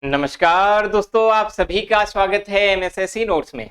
नमस्कार दोस्तों, आप सभी का स्वागत है एमएसएससी नोट्स में।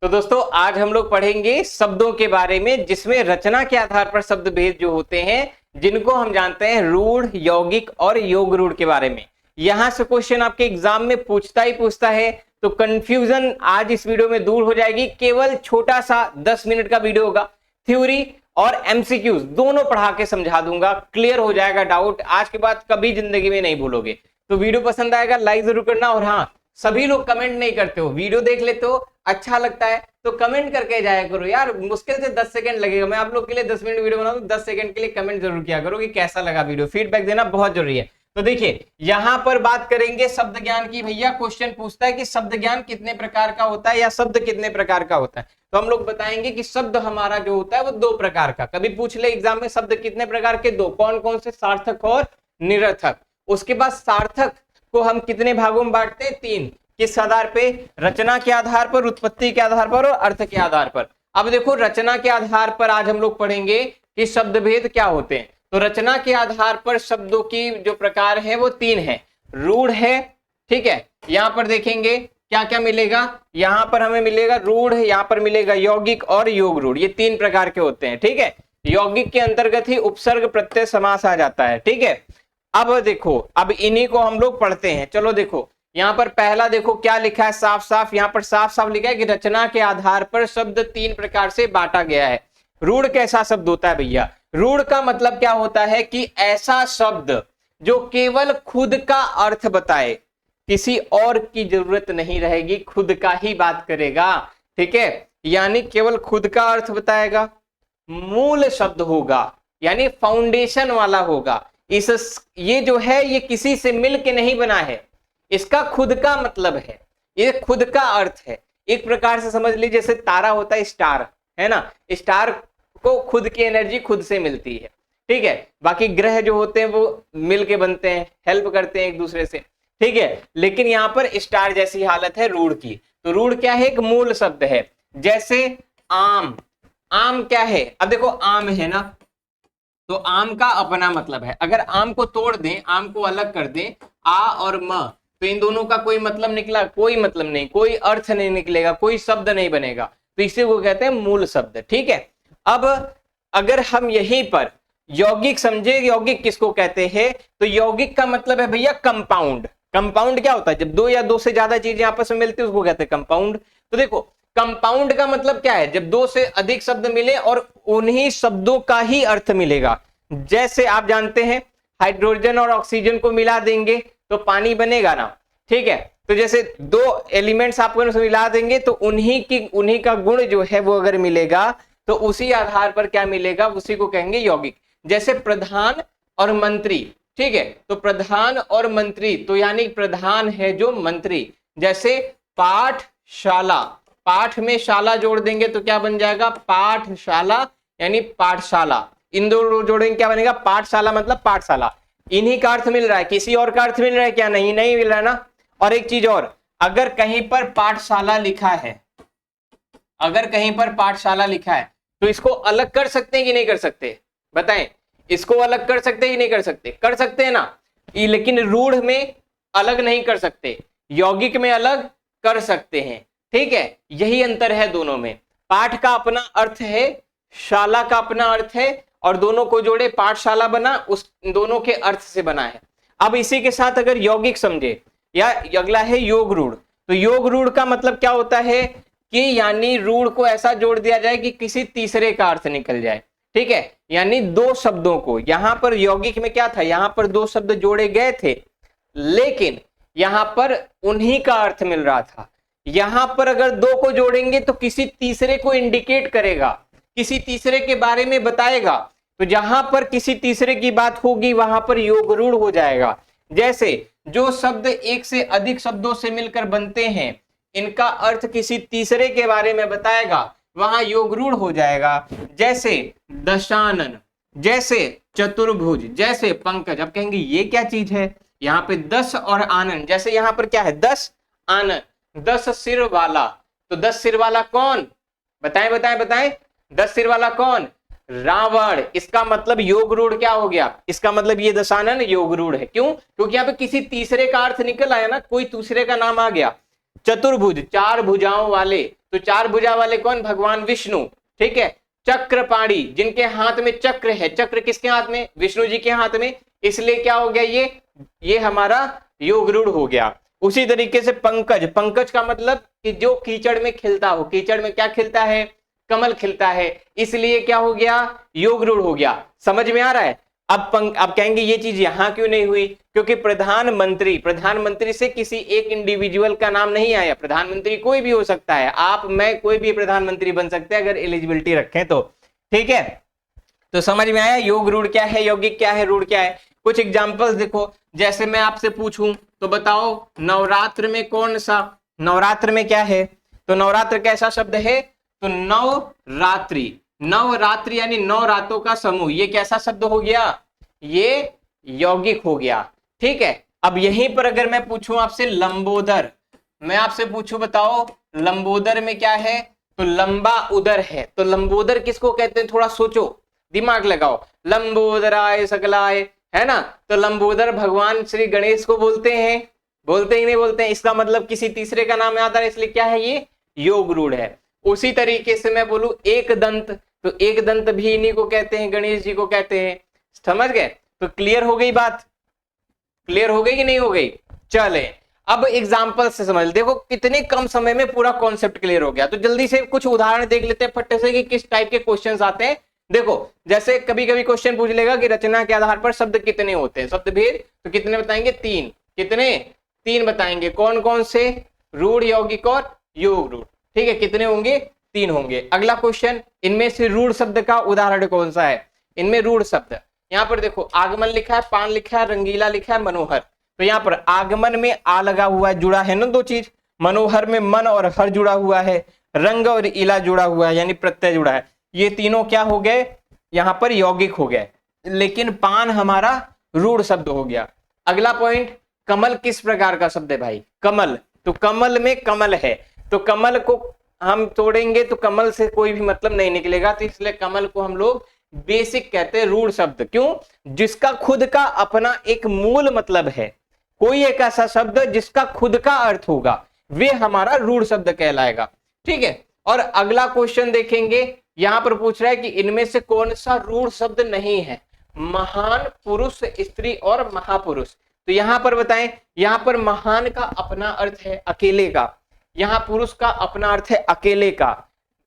तो दोस्तों आज हम लोग पढ़ेंगे शब्दों के बारे में, जिसमें रचना के आधार पर शब्द भेद जो होते हैं, जिनको हम जानते हैं रूढ़, यौगिक और योग रूढ़ के बारे में। यहां से क्वेश्चन आपके एग्जाम में पूछता ही पूछता है, तो कंफ्यूजन आज इस वीडियो में दूर हो जाएगी। केवल छोटा सा 10 मिनट का वीडियो होगा, थ्योरी और एमसीक्यूज दोनों पढ़ा के समझा दूंगा, क्लियर हो जाएगा डाउट। आज के बाद कभी जिंदगी में नहीं भूलोगे। तो वीडियो पसंद आएगा लाइक जरूर करना। और हाँ, सभी लोग कमेंट नहीं करते हो, वीडियो देख लेते हो, अच्छा लगता है तो कमेंट करके जाया करो यार। मुश्किल से 10 सेकंड लगेगा, मैं आप लोग के लिए 10 मिनट वीडियो बनाऊं, 10 सेकंड के लिए कमेंट जरूर किया करो कि कैसा लगा वीडियो। फीडबैक देना बहुत जरूरी है। तो देखिए यहां पर बात करेंगे शब्द ज्ञान की। भैया क्वेश्चन पूछता है कि शब्द ज्ञान कितने प्रकार का होता है या शब्द कितने प्रकार का होता है, तो हम लोग बताएंगे कि शब्द हमारा जो होता है वो 2 प्रकार का। कभी पूछ ले एग्जाम में शब्द कितने प्रकार के, 2। कौन कौन से? सार्थक और निरर्थक। उसके बाद सार्थक को हम कितने भागों में बांटते हैं? 3। किस आधार पे? रचना के आधार पर, उत्पत्ति के आधार पर और अर्थ के आधार पर। अब देखो रचना के आधार पर आज हम लोग पढ़ेंगे कि शब्द भेद क्या होते हैं। तो रचना के आधार पर शब्दों की जो प्रकार है वो 3 है। रूढ़ है, ठीक है, यहां पर देखेंगे क्या क्या मिलेगा। यहां पर हमें मिलेगा रूढ़, यहां पर मिलेगा यौगिक और योग रूढ़। ये 3 प्रकार के होते हैं, ठीक है। यौगिक के अंतर्गत ही उपसर्ग प्रत्यय समास आ जाता है, ठीक है। अब देखो, अब इन्हीं को हम लोग पढ़ते हैं। चलो देखो यहां पर पहला देखो क्या लिखा है, साफ साफ यहां पर साफ साफ लिखा है कि रचना के आधार पर शब्द 3 प्रकार से बांटा गया है। रूढ़ कैसा शब्द होता है भैया? रूढ़ का मतलब क्या होता है कि ऐसा शब्द जो केवल खुद का अर्थ बताए, किसी और की जरूरत नहीं रहेगी, खुद का ही बात करेगा, ठीक है। यानी केवल खुद का अर्थ बताएगा, मूल शब्द होगा, यानी फाउंडेशन वाला होगा। ये जो है ये किसी से मिल के नहीं बना है, इसका खुद का मतलब है, ये खुद का अर्थ है। एक प्रकार से समझ लीजिए जैसे तारा होता है, स्टार है ना, स्टार को खुद की एनर्जी खुद से मिलती है, ठीक है। बाकी ग्रह जो होते हैं वो मिल के बनते हैं, हेल्प करते हैं एक दूसरे से, ठीक है। लेकिन यहाँ पर स्टार जैसी हालत है रूढ़ की। तो रूढ़ क्या है? एक मूल शब्द है। जैसे आम, आम क्या है? अब देखो आम है ना, तो आम का अपना मतलब है। अगर आम को तोड़ दें, आम को अलग कर दें, आ और म, तो इन दोनों का कोई मतलब निकला? कोई मतलब नहीं, कोई अर्थ नहीं निकलेगा, कोई शब्द नहीं बनेगा। तो इसी को कहते हैं मूल शब्द, ठीक है। अब अगर हम यहीं पर यौगिक समझे, यौगिक किसको कहते हैं? तो यौगिक का मतलब है भैया कंपाउंड। कंपाउंड क्या होता है? जब 2 या 2 से ज्यादा चीजें आपस में मिलती है उसको कहते हैं कंपाउंड। तो देखो कंपाउंड का मतलब क्या है? जब 2 से अधिक शब्द मिले और उन्हीं शब्दों का ही अर्थ मिलेगा। जैसे आप जानते हैं हाइड्रोजन और ऑक्सीजन को मिला देंगे तो पानी बनेगा ना, ठीक है। तो जैसे 2 एलिमेंट्स आपको मिला देंगे तो उन्हीं का गुण जो है वो अगर मिलेगा तो उसी आधार पर क्या मिलेगा, उसी को कहेंगे यौगिक। जैसे प्रधान और मंत्री, ठीक है, तो प्रधान और मंत्री, तो यानी प्रधान है जो मंत्री। जैसे पाठशाला, पाठ में शाला जोड़ देंगे तो क्या बन जाएगा? पाठशाला, यानी पाठशाला। इन दो जोड़ेंगे क्या बनेगा? पाठशाला मतलब पाठशाला। इन्हीं का अर्थ मिल रहा है, किसी और का अर्थ मिल रहा है क्या? नहीं, नहीं मिल रहा है ना। और एक चीज और, अगर कहीं पर पाठशाला लिखा है, अगर कहीं पर पाठशाला लिखा है तो इसको अलग कर सकते हैं कि नहीं कर सकते? बताएं, इसको अलग कर सकते हैं कि नहीं कर सकते? कर सकते हैं ना। लेकिन रूढ़ में अलग नहीं कर सकते, यौगिक में अलग कर सकते हैं, ठीक है। यही अंतर है दोनों में। पाठ का अपना अर्थ है, शाला का अपना अर्थ है, और दोनों को जोड़े पाठशाला बना, उस दोनों के अर्थ से बना है। अब इसी के साथ अगर यौगिक समझे, या अगला है योग रूढ़। तो योग रूढ़ का मतलब क्या होता है कि यानी रूढ़ को ऐसा जोड़ दिया जाए कि किसी तीसरे का अर्थ निकल जाए, ठीक है। यानी 2 शब्दों को, यहां पर यौगिक में क्या था, यहां पर 2 शब्द जोड़े गए थे, लेकिन यहां पर उन्हीं का अर्थ मिल रहा था। यहां पर अगर 2 को जोड़ेंगे तो किसी तीसरे को इंडिकेट करेगा, किसी तीसरे के बारे में बताएगा। तो जहां पर किसी तीसरे की बात होगी वहां पर योग रूढ़ हो जाएगा। जैसे जो शब्द एक से अधिक शब्दों से मिलकर बनते हैं, इनका अर्थ किसी तीसरे के बारे में बताएगा, वहां योग रूढ़ हो जाएगा। जैसे दशानन, जैसे चतुर्भुज, जैसे पंकज। अब कहेंगे ये क्या चीज है? यहाँ पे 10 और आनंद, जैसे यहाँ पर क्या है? 10 आनंद, 10 सिर वाला। तो 10 सिर वाला कौन? बताएं बताएं बताएं, 10 सिर वाला कौन? रावण, इसका मतलब योग रूढ़ क्या हो गया, इसका मतलब ये दशानन योग रूढ़ है। क्यों? क्योंकि यहाँ पे किसी तीसरे का अर्थ निकल आया ना, कोई दूसरे का नाम आ गया। चतुर्भुज, चार भुजाओं वाले, तो चार भुजा वाले कौन? भगवान विष्णु, ठीक है। चक्रपाणी, जिनके हाथ में चक्र है, चक्र किसके हाथ में? विष्णु जी के हाथ में, इसलिए क्या हो गया ये हमारा योग रूढ़ हो गया। उसी तरीके से पंकज, पंकज का मतलब कि जो कीचड़ में खिलता हो, कीचड़ में क्या खिलता है? कमल खिलता है, इसलिए क्या हो गया? योग रूढ़ हो गया। समझ में आ रहा है? अब कहेंगे ये चीज यहां क्यों नहीं हुई? क्योंकि प्रधानमंत्री से किसी एक इंडिविजुअल का नाम नहीं आया। प्रधानमंत्री कोई भी हो सकता है, आप मैं कोई भी प्रधानमंत्री बन सकते हैं अगर एलिजिबिलिटी रखें तो, ठीक है। तो समझ में आया योग रूढ़ क्या है, यौगिक क्या है, रूढ़ क्या है। कुछ एग्जांपल्स देखो, जैसे मैं आपसे पूछूं तो बताओ नवरात्र में कौन सा, नवरात्र में क्या है? तो नवरात्र कैसा शब्द है? तो नवरात्रि, नवरात्रि यानी 9 रातों का समूह, ये कैसा शब्द हो गया? ये यौगिक हो गया, ठीक है। अब यहीं पर अगर मैं पूछूं आपसे लंबोदर, मैं आपसे पूछूं बताओ लंबोदर में क्या है? तो लंबा उदर है। तो लंबोदर किसको कहते हैं? थोड़ा सोचो, दिमाग लगाओ। लंबोदराय सकलाय, है ना? तो लंबोदर भगवान श्री गणेश को बोलते हैं, बोलते ही नहीं बोलते हैं, इसका मतलब किसी तीसरे का नाम याद आ रहा है, इसलिए क्या है? ये योग रूढ़ है। उसी तरीके से मैं बोलूं एक दंत, तो एक दंत भी इन्हीं को कहते हैं, गणेश जी को कहते हैं। समझ गए? तो क्लियर हो गई बात, क्लियर हो गई कि नहीं हो गई? चले अब एग्जाम्पल से समझ, देखो कितने कम समय में पूरा कॉन्सेप्ट क्लियर हो गया। तो जल्दी से कुछ उदाहरण देख लेते हैं फट्टे से कि किस टाइप के क्वेश्चंस आते हैं। देखो जैसे कभी कभी क्वेश्चन पूछ लेगा कि रचना के आधार पर शब्द कितने होते हैं, शब्द भेद, तो कितने बताएंगे? 3। कितने? 3 बताएंगे। कौन कौन से? रूढ़, यौगिक और योग रूढ़, ठीक है। कितने होंगे? 3 होंगे। अगला क्वेश्चन, इनमें से रूढ़ शब्द का उदाहरण कौन सा है? इनमें रूढ़ शब्द, यहाँ पर देखो आगमन लिखा है, पान लिखा है, रंगीला लिखा है, मनोहर। तो यहाँ पर आगमन में आ लगा हुआ है, जुड़ा है ना 2 चीज। मनोहर में मन और हर जुड़ा हुआ है, रंग और इला जुड़ा हुआ है, यानी प्रत्यय जुड़ा है। ये तीनों क्या हो गए? यहाँ पर यौगिक हो गए, लेकिन पान हमारा रूढ़ शब्द हो गया। अगला पॉइंट, कमल किस प्रकार का शब्द है भाई? कमल, तो कमल में कमल है, तो कमल को हम तोड़ेंगे तो कमल से कोई भी मतलब नहीं निकलेगा, तो इसलिए कमल को हम लोग बेसिक कहते हैं, रूढ़ शब्द। क्यों? जिसका खुद का अपना एक मूल मतलब है, कोई एक ऐसा शब्द जिसका खुद का अर्थ होगा, वे हमारा रूढ़ शब्द कहलाएगा, ठीक है। और अगला क्वेश्चन देखेंगे, यहां पर पूछ रहा है कि इनमें से कौन सा रूढ़ शब्द नहीं है? महान, पुरुष, स्त्री और महापुरुष। तो यहां पर बताएं, यहां पर महान का अपना अर्थ है अकेले का, यहां पुरुष का अपना अर्थ है अकेले का,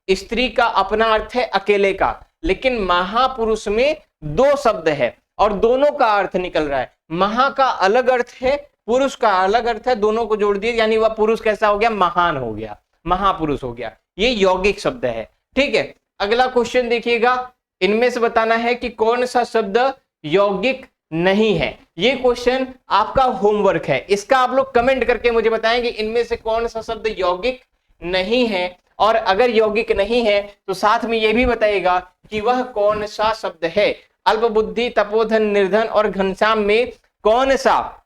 स्त्री का अपना अर्थ है अकेले का, लेकिन महापुरुष में 2 शब्द है और दोनों का अर्थ निकल रहा है। महा का अलग अर्थ है, पुरुष का अलग अर्थ है, दोनों को जोड़ दिए यानी वह पुरुष कैसा हो गया? महान हो गया, महापुरुष हो गया। ये यौगिक शब्द है, ठीक है। अगला क्वेश्चन देखिएगा, इनमें से बताना है कि कौन सा शब्द यौगिक नहीं है। ये क्वेश्चन आपका होमवर्क है, इसका आप लोग कमेंट करके मुझे बताएं कि इनमें से कौन सा शब्द यौगिक नहीं है, और अगर यौगिक नहीं है तो साथ में यह भी बताइएगा कि वह कौन सा शब्द है। अल्पबुद्धि, तपोधन, निर्धन और घनश्याम में कौन सा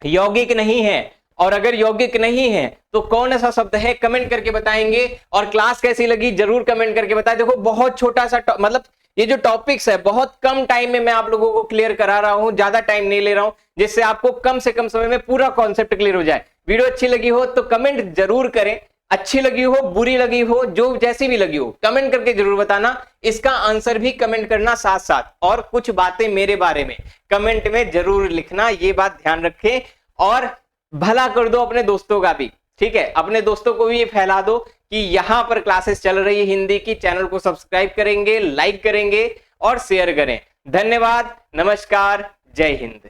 यौगिक नहीं है, और अगर यौगिक नहीं है तो कौन सा शब्द है? कमेंट करके बताएंगे। और क्लास कैसी लगी जरूर कमेंट करके बताएं। देखो बहुत छोटा सा मतलब ये जो टॉपिक्स है बहुत कम टाइम में मैं आप लोगों को क्लियर करा रहा हूं, ज्यादा टाइम नहीं ले रहा हूं, जिससे आपको कम से कम समय में पूरा कॉन्सेप्ट क्लियर हो जाए। वीडियो अच्छी लगी हो तो कमेंट जरूर करें, अच्छी लगी हो, बुरी लगी हो, जो जैसी भी लगी हो कमेंट करके जरूर बताना। इसका आंसर भी कमेंट करना साथ साथ, और कुछ बातें मेरे बारे में कमेंट में जरूर लिखना, ये बात ध्यान रखें। और भला कर दो अपने दोस्तों का भी, ठीक है, अपने दोस्तों को भी ये फैला दो कि यहां पर क्लासेस चल रही है हिंदी की। चैनल को सब्सक्राइब करेंगे, लाइक करेंगे और शेयर करें। धन्यवाद, नमस्कार, जय हिंद।